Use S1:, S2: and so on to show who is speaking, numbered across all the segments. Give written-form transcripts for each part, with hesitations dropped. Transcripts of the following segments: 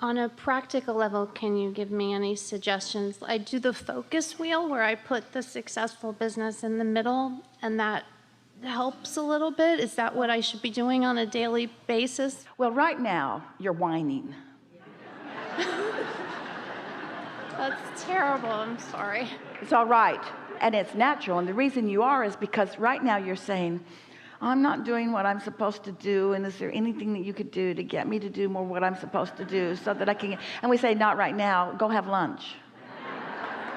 S1: On a practical level, can you give me any suggestions? I do the focus wheel where I put the successful business in the middle, and that helps a little bit. Is that what I should be doing on a daily basis?
S2: Well, right now, you're whining.
S1: That's terrible. I'm sorry.
S2: It's all right. And it's natural. And the reason you are is because right now you're saying, I'm not doing what I'm supposed to do, and is there anything that you could do to get me to do more what I'm supposed to do so that I can, and we say, not right now, go have lunch.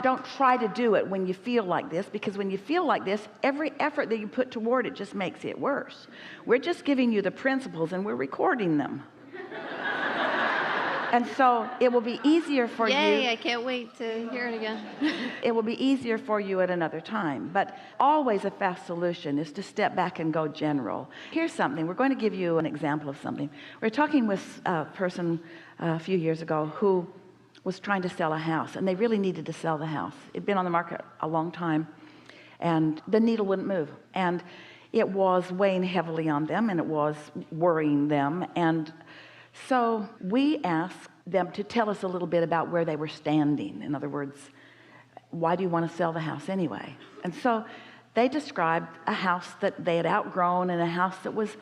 S2: Don't try to do it when you feel like this, because when you feel like this, every effort that you put toward it just makes it worse. We're just giving you the principles and we're recording them. And so it will be easier for you.
S1: Yay, I can't wait to hear it again.
S2: It will be easier for you at another time. But always a fast solution is to step back and go general. Here's something. We're going to give you an example of something. We were talking with a person a few years ago who was trying to sell a house, and they really needed to sell the house. It'd been on the market a long time, and the needle wouldn't move. And it was weighing heavily on them, and it was worrying them. And so we asked them to tell us a little bit about where they were standing. In other words, why do you want to sell the house anyway? And so they described a house that they had outgrown and a house that was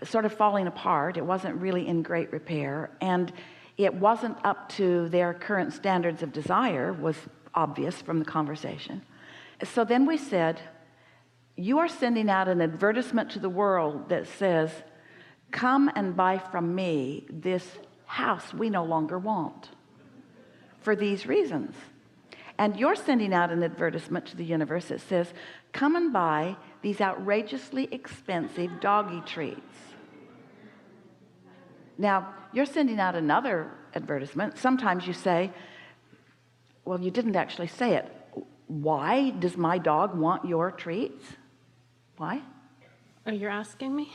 S2: sort of falling apart. It wasn't really in great repair, and it wasn't up to their current standards of desire, was obvious from the conversation. So then we said, you are sending out an advertisement to the world that says, come and buy from me this house we no longer want for these reasons. And you're sending out an advertisement to the universe that says, come and buy these outrageously expensive doggy treats. Now, you're sending out another advertisement. Sometimes you say, well, you didn't actually say it. Why does my dog want your treats? Why?
S1: Oh, you're asking me?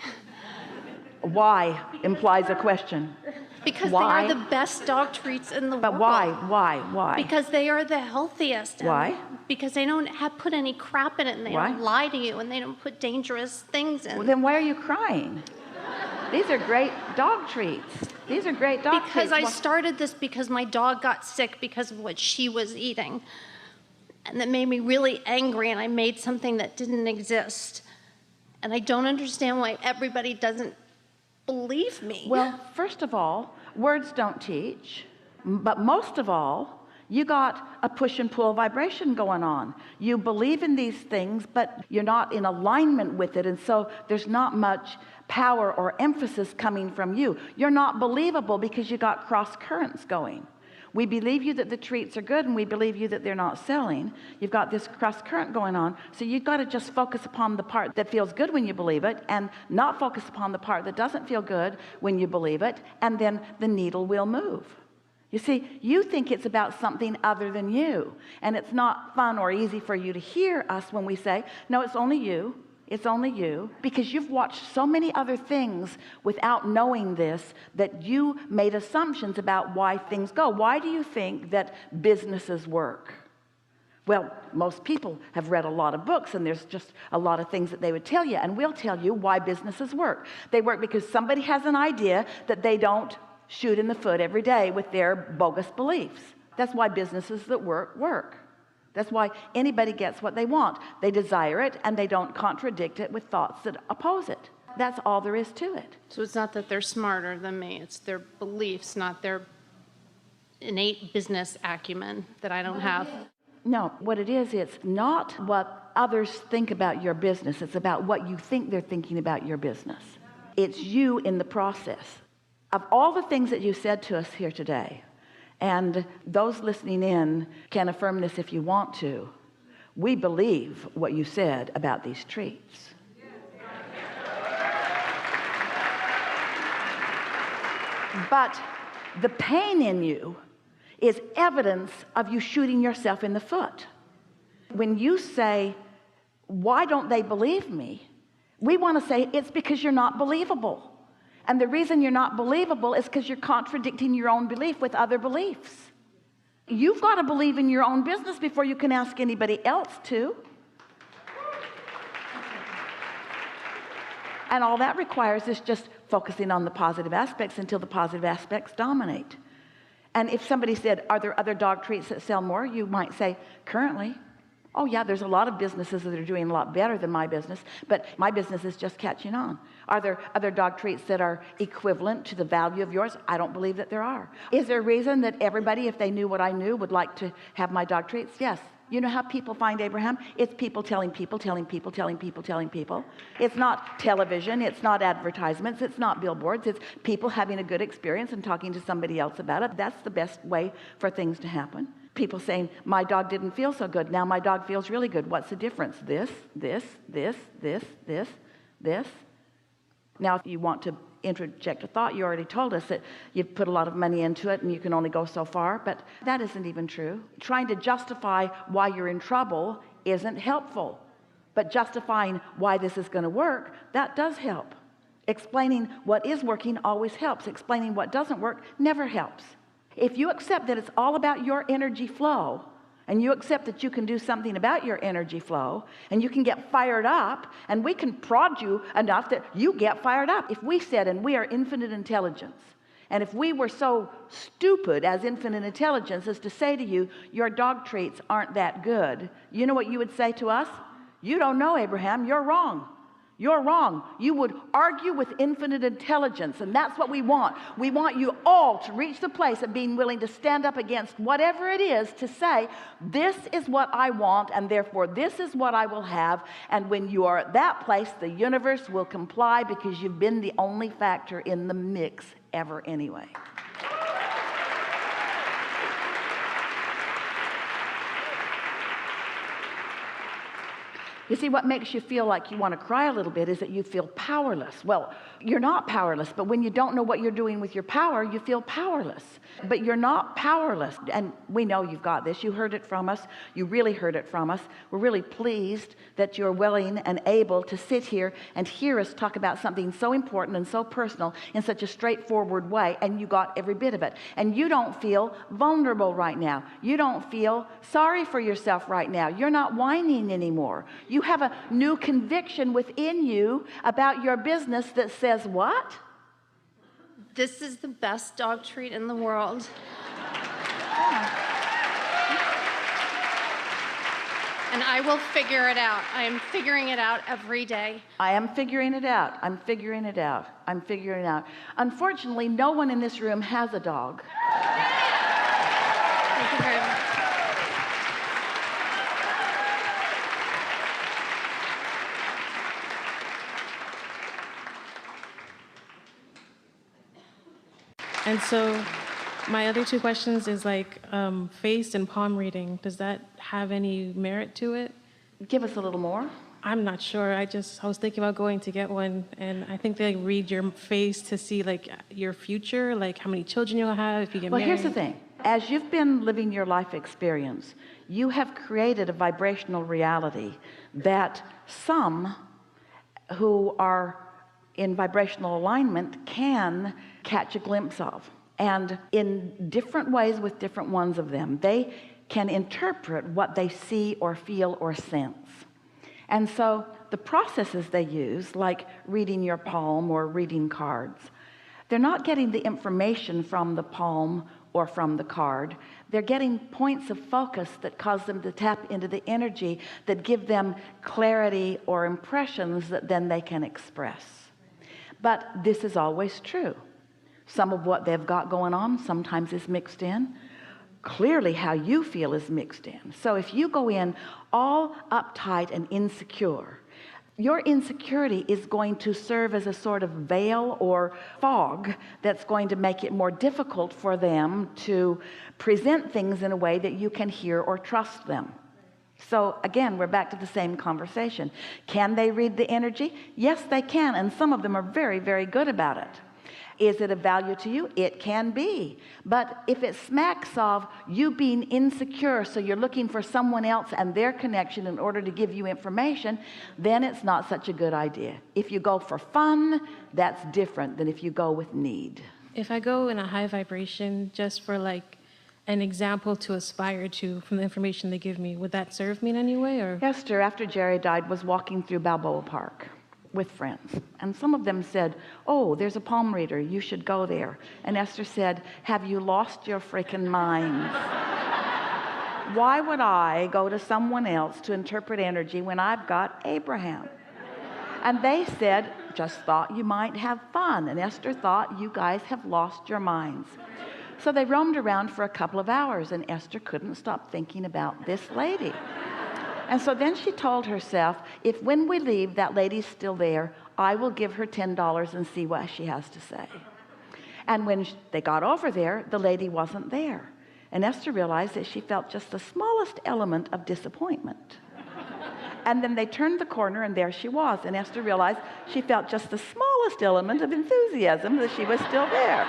S2: Why implies a question.
S1: Because
S2: Why?
S1: they are the best dog treats in the world.
S2: But why?
S1: Because they are the healthiest.
S2: Why?
S1: Because they don't put any crap in it, and they
S2: Why?
S1: don't lie to you, and they don't put dangerous things in.
S2: Well, then why are you crying? These are great dog treats. These are great dog treats.
S1: Because I started this because my dog got sick because of what she was eating. And that made me really angry, and I made something that didn't exist. And I don't understand why everybody doesn't believe me.
S2: Well, first of all, words don't teach. But most of all, you got a push and pull vibration going on. You believe in these things, but you're not in alignment with it. And so there's not much power or emphasis coming from you. You're not believable because you got cross currents going. We believe you that the treats are good, and we believe you that they're not selling. You've got this cross current going on. So you've got to just focus upon the part that feels good when you believe it, and not focus upon the part that doesn't feel good when you believe it, and then the needle will move. You see, you think it's about something other than you, and it's not fun or easy for you to hear us when we say, no, it's only you. It's only you, because you've watched so many other things without knowing this, that you made assumptions about why things go. Why do you think that businesses work? Well, most people have read a lot of books, and there's just a lot of things that they would tell you, and we'll tell you why businesses work. They work because somebody has an idea that they don't shoot in the foot every day with their bogus beliefs. That's why businesses that work. That's why anybody gets what they want. They desire it, and they don't contradict it with thoughts that oppose it. That's all there is to it.
S1: So it's not that they're smarter than me. It's their beliefs, not their innate business acumen that I don't have.
S2: No, what it is, it's not what others think about your business. It's about what you think they're thinking about your business. It's you in the process. Of all the things that you said to us here today, and those listening in can affirm this if you want to, we believe what you said about these treats. But the pain in you is evidence of you shooting yourself in the foot. When you say, why don't they believe me? We want to say it's because you're not believable. And the reason you're not believable is because you're contradicting your own belief with other beliefs. You've got to believe in your own business before you can ask anybody else to. And all that requires is just focusing on the positive aspects until the positive aspects dominate. And if somebody said, are there other dog treats that sell more? You might say, currently. Oh yeah, there's a lot of businesses that are doing a lot better than my business, but my business is just catching on. Are there other dog treats that are equivalent to the value of yours? I don't believe that there are. Is there a reason that everybody, if they knew what I knew, would like to have my dog treats? Yes. You know how people find Abraham? It's people telling people, telling people, telling people, telling people. It's not television, it's not advertisements, it's not billboards, it's people having a good experience and talking to somebody else about it. That's the best way for things to happen. People saying, my dog didn't feel so good, now my dog feels really good. What's the difference? This. Now if you want to interject a thought, you already told us that you've put a lot of money into it and you can only go so far, but that isn't even true. Trying to justify why you're in trouble isn't helpful, but justifying why this is going to work, that does help. Explaining what is working always helps. Explaining what doesn't work never helps. If you accept that it's all about your energy flow, and you accept that you can do something about your energy flow, and you can get fired up, and we can prod you enough that you get fired up. If we said, and we are infinite intelligence, and if we were so stupid as infinite intelligence as to say to you, your dog treats aren't that good, you know what you would say to us? You don't know, Abraham, you're wrong. You're wrong. You would argue with infinite intelligence, and that's what we want. We want you all to reach the place of being willing to stand up against whatever it is to say, this is what I want, and therefore this is what I will have. And when you are at that place, the universe will comply because you've been the only factor in the mix ever anyway. You see, what makes you feel like you want to cry a little bit is that you feel powerless. Well, you're not powerless, but when you don't know what you're doing with your power, you feel powerless. But you're not powerless. And we know you've got this. You heard it from us. You really heard it from us. We're really pleased that you're willing and able to sit here and hear us talk about something so important and so personal in such a straightforward way, and you got every bit of it. And you don't feel vulnerable right now. You don't feel sorry for yourself right now. You're not whining anymore. You have a new conviction within you about your business that says what?
S1: This is the best dog treat in the world. And I will figure it out. I am figuring it out every day.
S2: I am figuring it out. I'm figuring it out. I'm figuring it out. Unfortunately, no one in this room has a dog.
S1: Thank you very much.
S3: And so my other two questions is like face and palm reading. Does that have any merit to it?
S2: Give us a little more.
S3: I'm not sure. I was thinking about going to get one, and I think they read your face to see like your future, like how many children you'll have if you get married.
S2: Well, here's the thing. As you've been living your life experience, you have created a vibrational reality that some who are in vibrational alignment can catch a glimpse of. And in different ways with different ones of them, they can interpret what they see or feel or sense. And so the processes they use, like reading your palm or reading cards, they're not getting the information from the palm or from the card. They're getting points of focus that cause them to tap into the energy that give them clarity or impressions that then they can express. But this is always true. Some of what they've got going on sometimes is mixed in. Clearly how you feel is mixed in. So if you go in all uptight and insecure, your insecurity is going to serve as a sort of veil or fog that's going to make it more difficult for them to present things in a way that you can hear or trust them. So again, we're back to the same conversation. Can they read the energy? Yes, they can, and some of them are very, very good about it. Is it of value to you? It can be. But if it smacks of you being insecure, so you're looking for someone else and their connection in order to give you information, then it's not such a good idea. If you go for fun, that's different than if you go with need.
S3: If I go in a high vibration just for like an example to aspire to from the information they give me, would that serve me in any way? Or
S2: Esther, after Jerry died, was walking through Balboa Park. with friends. And some of them said, oh, there's a palm reader, you should go there. And Esther said, have you lost your freaking minds? Why would I go to someone else to interpret energy when I've got Abraham? And they said, just thought you might have fun. And Esther thought, you guys have lost your minds. So they roamed around for a couple of hours, and Esther couldn't stop thinking about this lady. And so then she told herself, if when we leave that lady's still there, I will give her $10 and see what she has to say. And when they got over there, the lady wasn't there. And Esther realized that she felt just the smallest element of disappointment. And then they turned the corner, and there she was. And Esther realized she felt just the smallest element of enthusiasm that she was still there.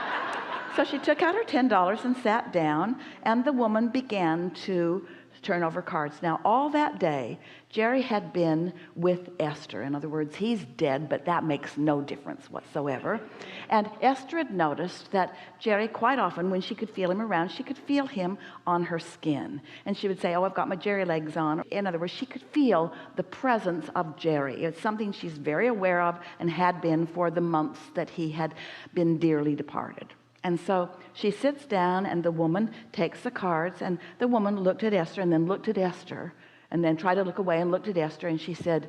S2: So she took out her $10 and sat down, and the woman began to turn over cards. Now, all that day, Jerry had been with Esther. In other words, he's dead, but that makes no difference whatsoever. And Esther had noticed that Jerry, quite often, when she could feel him around, she could feel him on her skin. And she would say, oh, I've got my Jerry legs on. In other words, she could feel the presence of Jerry. It's something she's very aware of and had been for the months that he had been dearly departed. And so she sits down, and the woman takes the cards, and the woman looked at Esther and then looked at Esther and then tried to look away and looked at Esther, and she said,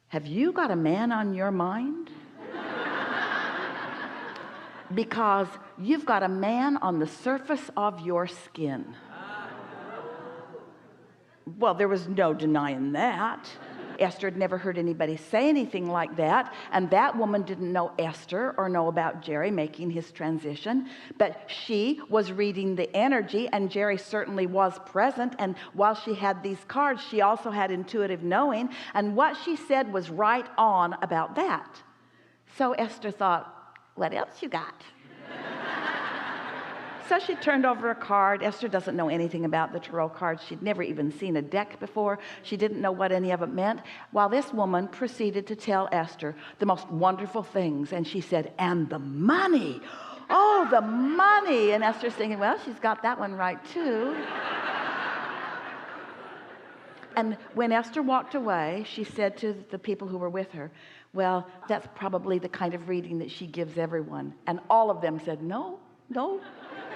S2: have you got a man on your mind? Because you've got a man on the surface of your skin. Well, there was no denying that. Esther had never heard anybody say anything like that, and that woman didn't know Esther or know about Jerry making his transition, but she was reading the energy, and Jerry certainly was present. And while she had these cards, she also had intuitive knowing, and what she said was right on about that. So Esther thought, what else you got? So she turned over a card. Esther doesn't know anything about the tarot cards. She'd never even seen a deck before. She didn't know what any of it meant. While this woman proceeded to tell Esther the most wonderful things. And she said, and the money. Oh, the money. And Esther's thinking, well, she's got that one right too. And when Esther walked away, she said to the people who were with her, well, that's probably the kind of reading that she gives everyone. And all of them said, no,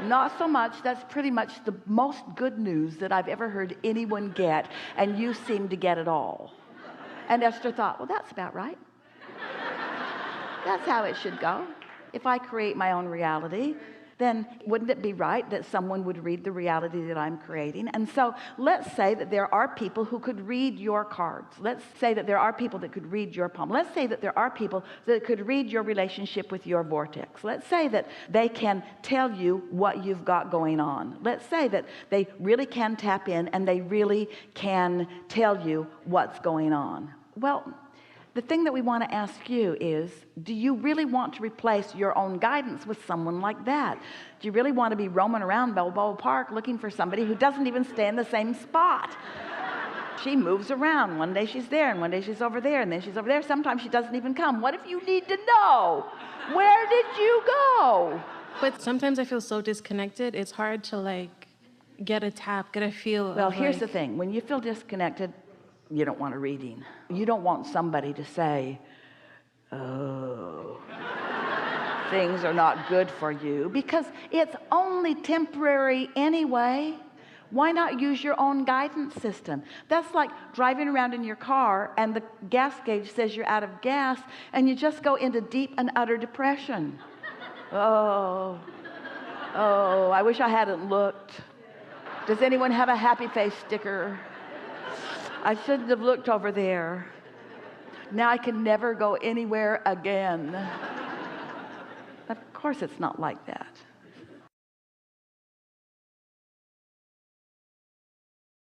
S2: not so much. That's pretty much the most good news that I've ever heard anyone get, and you seem to get it all. And Esther thought, well, that's about right. That's how it should go. If I create my own reality, then wouldn't it be right that someone would read the reality that I'm creating? And so let's say that there are people who could read your cards. Let's say that there are people that could read your palm. Let's say that there are people that could read your relationship with your vortex. Let's say that they can tell you what you've got going on. Let's say that they really can tap in and they really can tell you what's going on. Well, the thing that we want to ask you is, do you really want to replace your own guidance with someone like that? Do you really want to be roaming around Balboa Park looking for somebody who doesn't even stay in the same spot? She moves around. One day she's there, and one day she's over there, and then she's over there. Sometimes she doesn't even come. What if you need to know? Where did you go?
S3: But sometimes I feel so disconnected. It's hard to get a tap, get a feel.
S2: Well, here's the thing. When you feel disconnected, you don't want a reading. You don't want somebody to say, oh, things are not good for you, because it's only temporary anyway. Why not use your own guidance system? That's like driving around in your car and the gas gauge says you're out of gas and you just go into deep and utter depression. Oh, I wish I hadn't looked. Does anyone have a happy face sticker? I shouldn't have looked over there. Now I can never go anywhere again. Of course it's not like that.